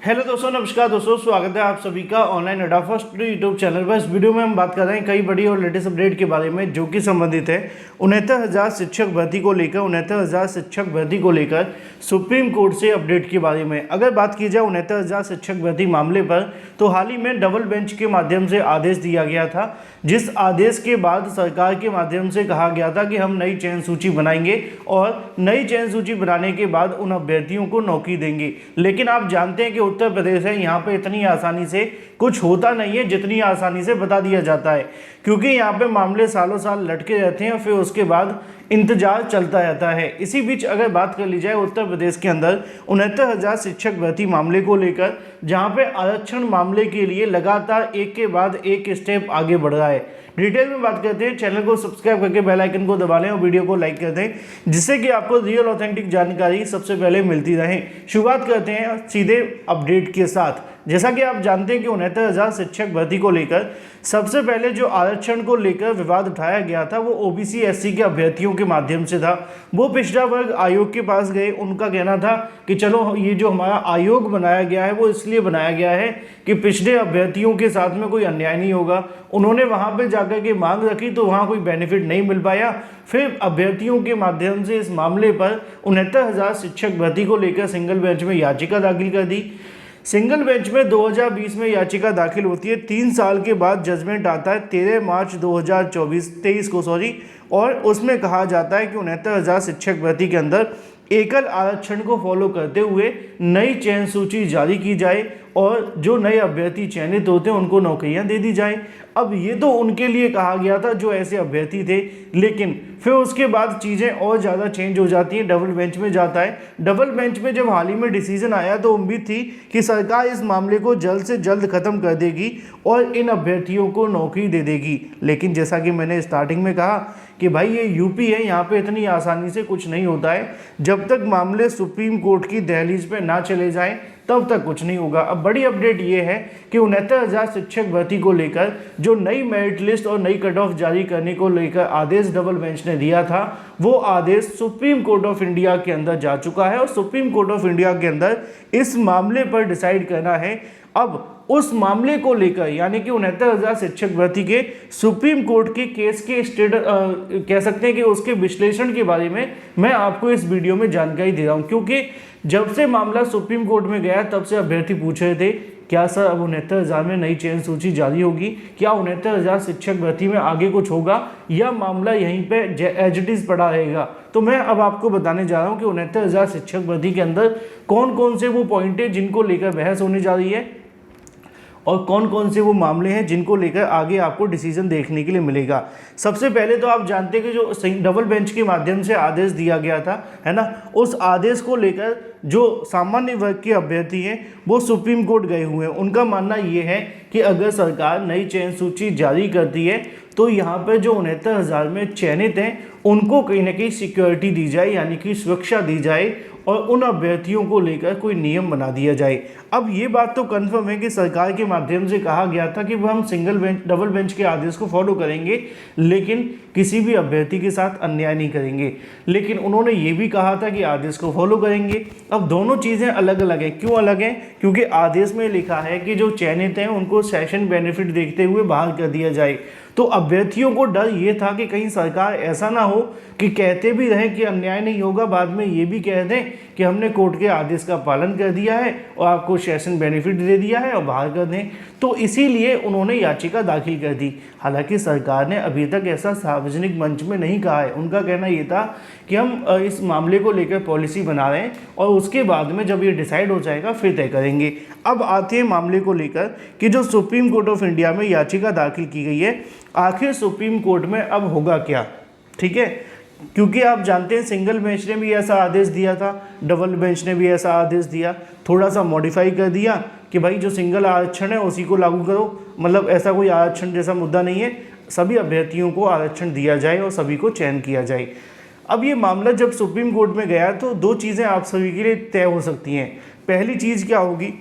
Hello दोस्तों, नमस्कार दोस्तों, स्वागत है आप सभी का ऑनलाइन अड्डा फर्स्ट यूट्यूब चैनल पर। इस वीडियो में हम बात कर रहे हैं कई बड़ी और लेटेस्ट अपडेट के बारे में जो कि संबंधित है 69,000 शिक्षक भर्ती को लेकर। 69,000 शिक्षक भर्ती को लेकर सुप्रीम कोर्ट से अपडेट के बारे में अगर बात की जाए 69,000 शिक्षक भर्ती मामले पर, तो हाल ही में डबल बेंच के माध्यम से आदेश दिया गया था, जिस आदेश के बाद सरकार के माध्यम से कहा गया था कि हम नई चयन सूची बनाएंगे और नई चयन सूची बनाने के बाद उन अभ्यर्थियों को नौकरी देंगे। लेकिन आप जानते हैं कि उत्तर प्रदेश है, यहाँ पे इतनी आसानी से कुछ होता नहीं है जितनी आसानी से बता दिया जाता है, क्योंकि यहाँ पे मामले सालों साल लटके रहते हैं और फिर उसके बाद इंतजार चलता रहता है। इसी बीच अगर बात कर ली जाए उत्तर प्रदेश के अंदर 69,000 शिक्षक भर्ती मामले को लेकर, जहाँ पे आरक्षण मामले के लिए लगातार एक के बाद एक स्टेप आगे बढ़ रहा है। डिटेल में बात करते हैं, चैनल को सब्सक्राइब करके बेल आइकन को दबा लें और वीडियो को लाइक कर दें, जिससे कि आपको रियल ऑथेंटिक जानकारी सबसे पहले मिलती रहे। शुरुआत करते हैं सीधे अपडेट के साथ। जैसा कि आप जानते हैं कि 69,000 शिक्षक भर्ती को लेकर सबसे पहले जो आरक्षण को लेकर विवाद उठाया गया था वो ओबीसी एससी के अभ्यर्थियों के माध्यम से था। वो पिछड़ा वर्ग आयोग के पास गए, उनका कहना था कि चलो ये जो हमारा आयोग बनाया गया है वो इसलिए बनाया गया है कि पिछड़े अभ्यर्थियों के साथ में कोई अन्याय नहीं होगा। उन्होंने वहाँ पर जाकर के मांग रखी तो वहाँ कोई बेनिफिट नहीं मिल पाया। फिर अभ्यर्थियों के माध्यम से इस मामले पर 69,000 शिक्षक भर्ती को लेकर सिंगल बेंच में याचिका दाखिल कर दी। सिंगल बेंच में 2020 में याचिका दाखिल होती है, 3 साल के बाद जजमेंट आता है 13 मार्च 2023 को और उसमें कहा जाता है कि 69,000 शिक्षक भर्ती के अंदर एकल आरक्षण को फॉलो करते हुए नई चयन सूची जारी की जाए और जो नए अभ्यर्थी चयनित होते हैं उनको नौकरियां दे दी जाए। अब ये तो उनके लिए कहा गया था जो ऐसे अभ्यर्थी थे, लेकिन फिर उसके बाद चीज़ें और ज़्यादा चेंज हो जाती हैं, डबल बेंच में जाता है। डबल बेंच में जब हाल ही में डिसीजन आया तो उम्मीद थी कि सरकार इस मामले को जल्द से जल्द ख़त्म कर देगी और इन अभ्यर्थियों को नौकरी दे देगी। लेकिन जैसा कि मैंने स्टार्टिंग में कहा कि भाई ये यूपी है, यहाँ पे इतनी आसानी से कुछ नहीं होता है। जब तक मामले सुप्रीम कोर्ट की दहलीज पे ना चले जाएं तब तक कुछ नहीं होगा। अब बड़ी अपडेट ये है कि 69,000 शिक्षक भर्ती को लेकर जो नई मेरिट लिस्ट और नई कट ऑफ जारी करने को लेकर आदेश डबल बेंच ने दिया था, वो आदेश सुप्रीम कोर्ट ऑफ इंडिया के अंदर जा चुका है और सुप्रीम कोर्ट ऑफ इंडिया के अंदर इस मामले पर डिसाइड करना है। अब उस मामले को लेकर यानी कि 69,000 शिक्षक भर्ती के सुप्रीम कोर्ट के केस के कह सकते हैं कि उसके विश्लेषण के बारे में मैं आपको इस वीडियो में जानकारी दे रहा हूं, क्योंकि जब से मामला सुप्रीम कोर्ट में गया तब से अभ्यर्थी पूछ रहे थे क्या सर अब 69,000 में नई चयन सूची जारी होगी, क्या 69,000 शिक्षक भर्ती में आगे कुछ होगा या मामला यहीं पे एज इट इज पड़ा रहेगा। तो मैं अब आपको बताने जा रहा हूं कि 69,000 शिक्षक भर्ती के अंदर कौन कौन से वो पॉइंट है जिनको लेकर बहस होने जा रही है और कौन कौन से वो मामले हैं जिनको लेकर आगे आपको डिसीजन देखने के लिए मिलेगा। सबसे पहले तो आप जानते हैं कि जो डबल बेंच के माध्यम से आदेश दिया गया था, है ना, उस आदेश को लेकर जो सामान्य वर्ग के अभ्यर्थी हैं वो सुप्रीम कोर्ट गए हुए हैं। उनका मानना ये है कि अगर सरकार नई चयन सूची जारी करती है तो यहाँ पर जो 69,000 में चयनित हैं उनको कहीं ना कहीं सिक्योरिटी दी जाए, यानी कि सुरक्षा दी जाए और उन अभ्यर्थियों को लेकर कोई नियम बना दिया जाए। अब ये बात तो कंफर्म है कि सरकार के माध्यम से कहा गया था कि हम डबल बेंच के आदेश को फॉलो करेंगे, लेकिन किसी भी अभ्यर्थी के साथ अन्याय नहीं करेंगे। लेकिन उन्होंने ये भी कहा था कि आदेश को फॉलो करेंगे। अब दोनों चीज़ें अलग अलग हैं। क्यों अलग हैं? क्योंकि आदेश में लिखा है कि जो चयनित हैं उनको सेशन बेनिफिट देखते हुए बहाल कर दिया जाए। तो अभ्यर्थियों को डर ये था कि कहीं सरकार ऐसा ना हो कि कहते भी रहें कि अन्याय नहीं होगा, बाद में ये भी कह दें कि हमने कोर्ट के आदेश का पालन कर दिया है और आपको सेशन बेनिफिट दे दिया है और बाहर कर दें। तो इसीलिए उन्होंने याचिका दाखिल कर दी। हालांकि सरकार ने अभी तक ऐसा सार्वजनिक मंच में नहीं कहा है। उनका कहना ये था कि हम इस मामले को लेकर पॉलिसी बना रहे हैं और उसके बाद में जब ये डिसाइड हो जाएगा फिर तय करेंगे। अब आते हैं मामले को लेकर कि जो सुप्रीम कोर्ट ऑफ इंडिया में याचिका दाखिल की गई है, आखिर सुप्रीम कोर्ट में अब होगा क्या। ठीक है, क्योंकि आप जानते हैं सिंगल बेंच ने भी ऐसा आदेश दिया था, डबल बेंच ने भी ऐसा आदेश दिया, थोड़ा सा मॉडिफाई कर दिया कि भाई जो सिंगल आरक्षण है उसी को लागू करो। मतलब ऐसा कोई आरक्षण जैसा मुद्दा नहीं है, सभी अभ्यर्थियों को आरक्षण दिया जाए और सभी को चयन किया जाए। अब ये मामला जब सुप्रीम कोर्ट में गया तो दो चीज़ें आप सभी के लिए तय हो सकती हैं। पहली चीज़ क्या होगी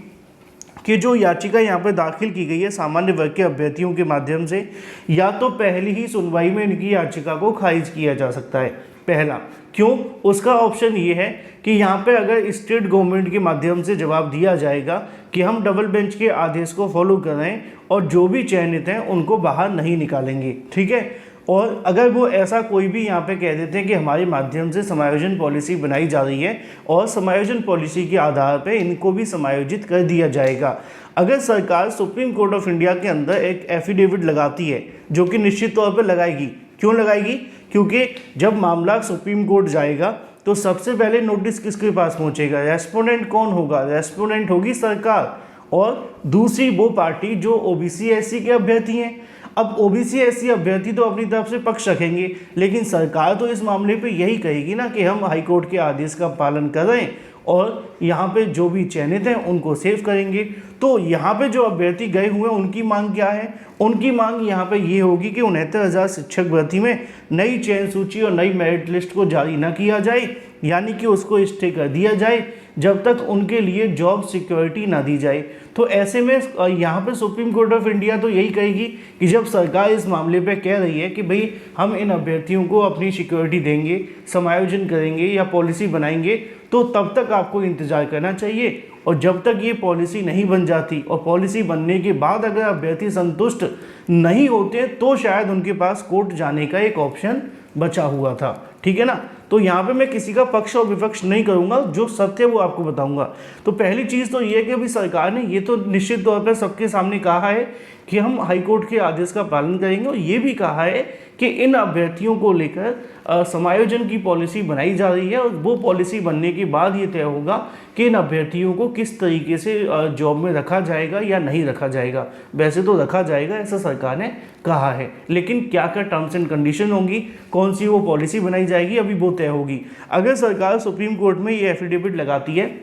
कि जो याचिका यहाँ पर दाखिल की गई है सामान्य वर्ग के अभ्यर्थियों के माध्यम से, या तो पहली ही सुनवाई में इनकी याचिका को खारिज किया जा सकता है। पहला। क्यों? उसका ऑप्शन ये है कि यहाँ पे अगर स्टेट गवर्नमेंट के माध्यम से जवाब दिया जाएगा कि हम डबल बेंच के आदेश को फॉलो कर रहे हैं और जो भी चयनित हैं उनको बाहर नहीं निकालेंगे, ठीक है। और अगर वो ऐसा कोई भी यहाँ पे कह देते हैं कि हमारे माध्यम से समायोजन पॉलिसी बनाई जा रही है और समायोजन पॉलिसी के आधार पे इनको भी समायोजित कर दिया जाएगा, अगर सरकार सुप्रीम कोर्ट ऑफ इंडिया के अंदर एक एफिडेविट लगाती है, जो कि निश्चित तौर पर लगाएगी। क्यों लगाएगी? क्योंकि जब मामला सुप्रीम कोर्ट जाएगा तो सबसे पहले नोटिस किसके पास पहुंचेगा? रेस्पोंडेंट कौन होगा? रेस्पोंडेंट होगी सरकार, और दूसरी वो पार्टी जो ओबीसी एससी के अभ्यर्थी हैं। अब ओबीसी एससी अभ्यर्थी तो अपनी तरफ से पक्ष रखेंगे, लेकिन सरकार तो इस मामले पे यही कहेगी ना कि हम हाईकोर्ट के आदेश का पालन कर रहे हैं और यहाँ पे जो भी चयनित हैं उनको सेव करेंगे। तो यहाँ पे जो अभ्यर्थी गए हुए हैं उनकी मांग क्या है? उनकी मांग यहाँ पे ये होगी कि 69,000 शिक्षक भर्ती में नई चयन सूची और नई मेरिट लिस्ट को जारी न किया जाए, यानी कि उसको स्टे कर दिया जाए जब तक उनके लिए जॉब सिक्योरिटी ना दी जाए। तो ऐसे में यहाँ पे सुप्रीम कोर्ट ऑफ इंडिया तो यही कहेगी कि जब सरकार इस मामले पे कह रही है कि भाई हम इन अभ्यर्थियों को अपनी सिक्योरिटी देंगे, समायोजन करेंगे या पॉलिसी बनाएंगे, तो तब तक आपको इंतज़ार करना चाहिए। और जब तक ये पॉलिसी नहीं बन जाती और पॉलिसी बनने के बाद अगर अभ्यर्थी संतुष्ट नहीं होते तो शायद उनके पास कोर्ट जाने का एक ऑप्शन बचा हुआ था, ठीक है ना। तो यहाँ पे मैं किसी का पक्ष और विपक्ष नहीं करूँगा, जो सत्य है वो आपको बताऊँगा। तो पहली चीज़ तो ये है कि अभी सरकार ने ये तो निश्चित तौर पर सबके सामने कहा है कि हम हाईकोर्ट के आदेश का पालन करेंगे, और ये भी कहा है कि इन अभ्यर्थियों को लेकर समायोजन की पॉलिसी बनाई जा रही है और वो पॉलिसी बनने के बाद ये तय होगा कि इन अभ्यर्थियों को किस तरीके से जॉब में रखा जाएगा या नहीं रखा जाएगा। वैसे तो रखा जाएगा ऐसा सरकार ने कहा है, लेकिन क्या क्या टर्म्स एंड कंडीशन होंगी, कौन सी वो पॉलिसी बनाई जाएगी, अभी वो तय होगी। अगर सरकार सुप्रीम कोर्ट में ये एफिडेविट लगाती है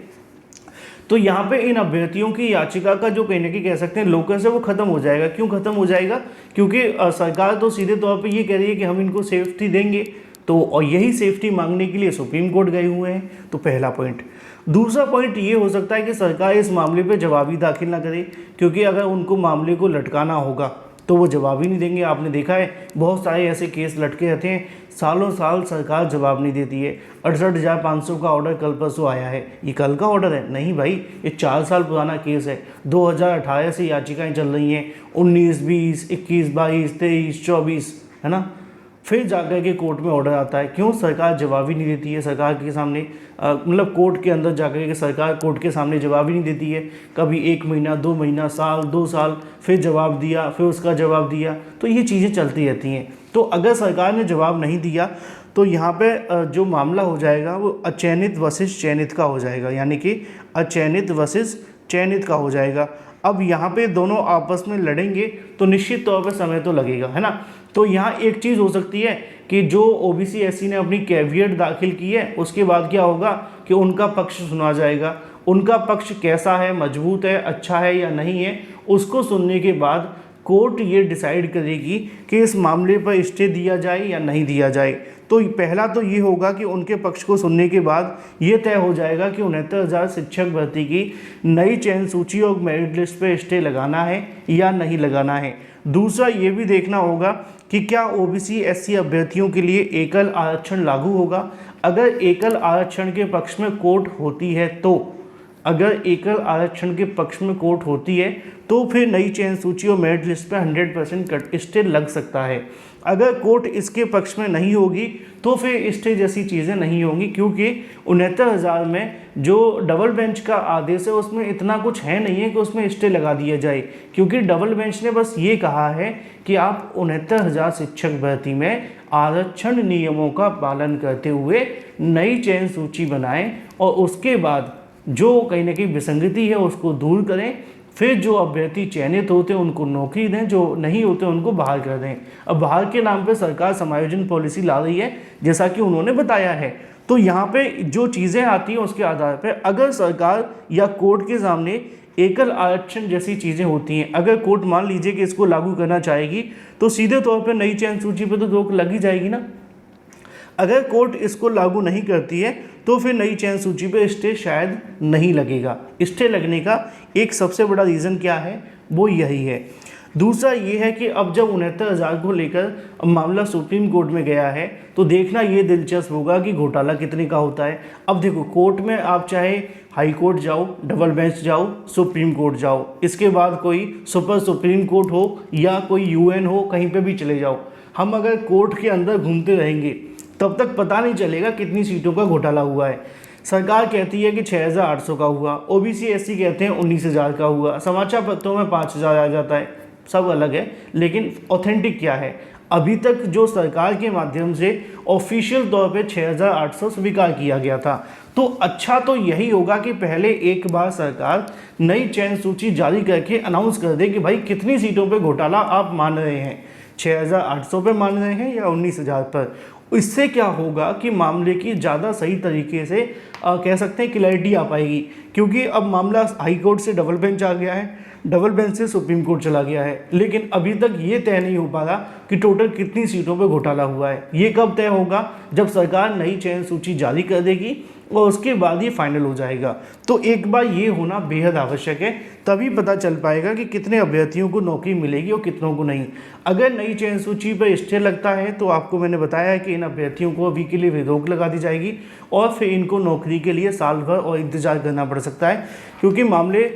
तो यहाँ पे इन अभ्यर्थियों की याचिका का जो कहीं ना कहीं कह सकते हैं लोकस है वो खत्म हो जाएगा। क्यों खत्म हो जाएगा? क्योंकि सरकार तो सीधे तौर पे ये कह रही है कि हम इनको सेफ्टी देंगे, तो और यही सेफ्टी मांगने के लिए सुप्रीम कोर्ट गए हुए हैं। तो पहला पॉइंट। दूसरा पॉइंट ये हो सकता है कि सरकार इस मामले पे जवाबी दाखिल ना करे, क्योंकि अगर उनको मामले को लटकाना होगा तो वो जवाब ही नहीं देंगे। आपने देखा है बहुत सारे ऐसे केस लटके रहते हैं, सालों साल सरकार जवाब नहीं देती है। 68,500 का ऑर्डर कल परसों आया है, ये कल का ऑर्डर है? नहीं भाई, ये 4 साल पुराना केस है। 2018 से याचिकाएं चल रही हैं, 19, 20, 21, 22, 23, 24, है ना। फिर जाकर के कोर्ट में ऑर्डर आता है। क्यों? सरकार जवाब ही नहीं देती है। सरकार के सामने मतलब कोर्ट के अंदर जाकर के सरकार कोर्ट के सामने जवाब ही नहीं देती है। कभी 1 महीना, 2 महीना, साल, 2 साल, फिर जवाब दिया, फिर उसका जवाब दिया, तो ये चीज़ें चलती रहती हैं। तो अगर सरकार ने जवाब नहीं दिया तो यहाँ पे जो मामला हो जाएगा वो अचयनित वर्सेस चयनित का हो जाएगा, यानी कि अचयनित वर्सेस चयनित का हो जाएगा। अब यहाँ पे दोनों आपस में लड़ेंगे तो निश्चित तौर पर समय तो लगेगा, है ना। तो यहाँ एक चीज़ हो सकती है कि जो ओबीसी एससी ने अपनी कैविएट दाखिल की है उसके बाद क्या होगा कि उनका पक्ष सुना जाएगा। उनका पक्ष कैसा है, मजबूत है, अच्छा है या नहीं है, उसको सुनने के बाद कोर्ट ये डिसाइड करेगी कि इस मामले पर स्टे दिया जाए या नहीं दिया जाए। तो पहला तो ये होगा कि उनके पक्ष को सुनने के बाद ये तय हो जाएगा कि 69,000 शिक्षक भर्ती की नई चयन सूची और मेरिट लिस्ट पे स्टे लगाना है या नहीं लगाना है। दूसरा ये भी देखना होगा कि क्या ओबीसी एससी अभ्यर्थियों के लिए एकल आरक्षण लागू होगा। अगर एकल आरक्षण के पक्ष में कोर्ट होती है तो अगर एकल आरक्षण के पक्ष में कोर्ट होती है तो फिर नई चयन सूची और मेरिट लिस्ट पर 100% कट स्टे लग सकता है। अगर कोर्ट इसके पक्ष में नहीं होगी तो फिर स्टे जैसी चीज़ें नहीं होंगी, क्योंकि 69,000 में जो डबल बेंच का आदेश है उसमें इतना कुछ है नहीं है कि उसमें स्टे लगा दिया जाए। क्योंकि डबल बेंच ने बस ये कहा है कि आप 69,000 शिक्षक भर्ती में आरक्षण नियमों का पालन करते हुए नई चयन सूची बनाएं और उसके बाद जो कहीं ना कहीं विसंगति है उसको दूर करें। फिर जो अभ्यर्थी चयनित होते हैं उनको नौकरी दें, जो नहीं होते उनको बाहर कर दें। अब बाहर के नाम पे सरकार समायोजन पॉलिसी ला रही है जैसा कि उन्होंने बताया है। तो यहाँ पे जो चीज़ें आती हैं उसके आधार पर अगर सरकार या कोर्ट के सामने एकल आरक्षण जैसी चीज़ें होती हैं, अगर कोर्ट मान लीजिए कि इसको लागू करना चाहेगी तो सीधे तौर पर नई चयन सूची पर तो रोक लग ही जाएगी ना। अगर कोर्ट इसको लागू नहीं करती है तो फिर नई चयन सूची पे स्टे शायद नहीं लगेगा। स्टे लगने का एक सबसे बड़ा रीज़न क्या है, वो यही है। दूसरा ये है कि अब जब 69,000 को लेकर मामला सुप्रीम कोर्ट में गया है तो देखना ये दिलचस्प होगा कि घोटाला कितने का होता है। अब देखो, कोर्ट में आप चाहे हाई कोर्ट जाओ, डबल बेंच जाओ, सुप्रीम कोर्ट जाओ, इसके बाद कोई सुपर सुप्रीम कोर्ट हो या कोई यूएन हो, कहीं पे भी चले जाओ, हम अगर कोर्ट के अंदर घूमते रहेंगे तब तक पता नहीं चलेगा कितनी सीटों का घोटाला हुआ है। सरकार कहती है कि 6,800 का हुआ, ओबीसी एससी कहते हैं 19,000 का हुआ, समाचार पत्रों में 5,000 आ जाता है, सब अलग है, लेकिन ऑथेंटिक क्या है? अभी तक जो सरकार के माध्यम से ऑफिशियल तौर पे 6,800 स्वीकार किया गया था। तो अच्छा तो यही होगा कि पहले एक बार सरकार नई चयन सूची जारी करके अनाउंस कर दे कि भाई कितनी सीटों पे घोटाला आप मान रहे हैं, 6,800 पे मान रहे हैं या 19,000 पर। इससे क्या होगा कि मामले की ज़्यादा सही तरीके से कह सकते हैं क्लैरिटी आ पाएगी, क्योंकि अब मामला हाई कोर्ट से डबल बेंच आ गया है, डबल बेंच से सुप्रीम कोर्ट चला गया है, लेकिन अभी तक ये तय नहीं हो पा रहा कि टोटल कितनी सीटों पे घोटाला हुआ है। ये कब तय होगा? जब सरकार नई चयन सूची जारी कर देगी और उसके बाद ये फाइनल हो जाएगा। तो एक बार ये होना बेहद आवश्यक है, तभी पता चल पाएगा कि कितने अभ्यर्थियों को नौकरी मिलेगी और कितनों को नहीं। अगर नई चयन सूची पर स्टे लगता है तो आपको मैंने बताया है कि इन अभ्यर्थियों को अभी के लिए रोक लगा दी जाएगी और फिर इनको नौकरी के लिए साल भर और इंतजार करना पड़ सकता है, क्योंकि मामले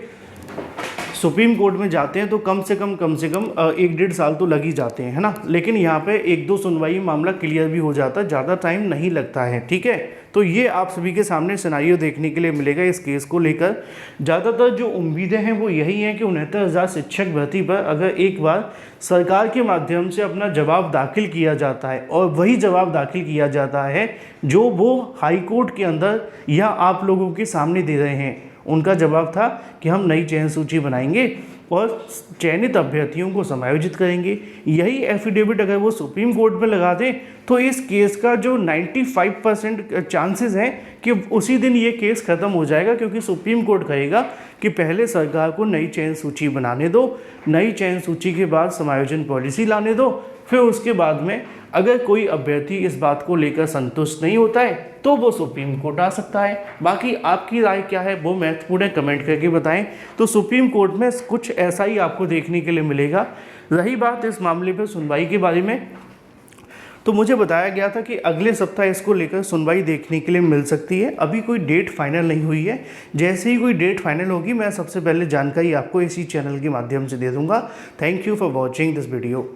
सुप्रीम कोर्ट में जाते हैं तो कम से कम 1-1.5 साल तो लग ही जाते हैं, है ना। लेकिन यहाँ पे 1-2 सुनवाई मामला क्लियर भी हो जाता है, ज़्यादा टाइम नहीं लगता है, ठीक है। तो ये आप सभी के सामने सिनेरियो देखने के लिए मिलेगा इस केस को लेकर। ज़्यादातर जो उम्मीदें हैं वो यही हैं कि 69,000 शिक्षक भर्ती पर अगर एक बार सरकार के माध्यम से अपना जवाब दाखिल किया जाता है और वही जवाब दाखिल किया जाता है जो वो हाई कोर्ट के अंदर या आप लोगों के सामने दे रहे हैं। उनका जवाब था कि हम नई चयन सूची बनाएंगे और चयनित अभ्यर्थियों को समायोजित करेंगे। यही एफिडेविट अगर वो सुप्रीम कोर्ट में लगा दें तो इस केस का जो 95% चांसेस हैं कि उसी दिन ये केस ख़त्म हो जाएगा, क्योंकि सुप्रीम कोर्ट कहेगा कि पहले सरकार को नई चयन सूची बनाने दो, नई चयन सूची के बाद समायोजन पॉलिसी लाने दो, फिर उसके बाद में अगर कोई अभ्यर्थी इस बात को लेकर संतुष्ट नहीं होता है तो वो सुप्रीम कोर्ट आ सकता है। बाकी आपकी राय क्या है वो महत्वपूर्ण है, कमेंट करके बताएं। तो सुप्रीम कोर्ट में कुछ ऐसा ही आपको देखने के लिए मिलेगा। रही बात इस मामले पर सुनवाई के बारे में, तो मुझे बताया गया था कि अगले सप्ताह इसको लेकर सुनवाई देखने के लिए मिल सकती है। अभी कोई डेट फाइनल नहीं हुई है, जैसे ही कोई डेट फाइनल होगी मैं सबसे पहले जानकारी आपको इसी चैनल के माध्यम से दे दूंगा। Thank you for watching this video.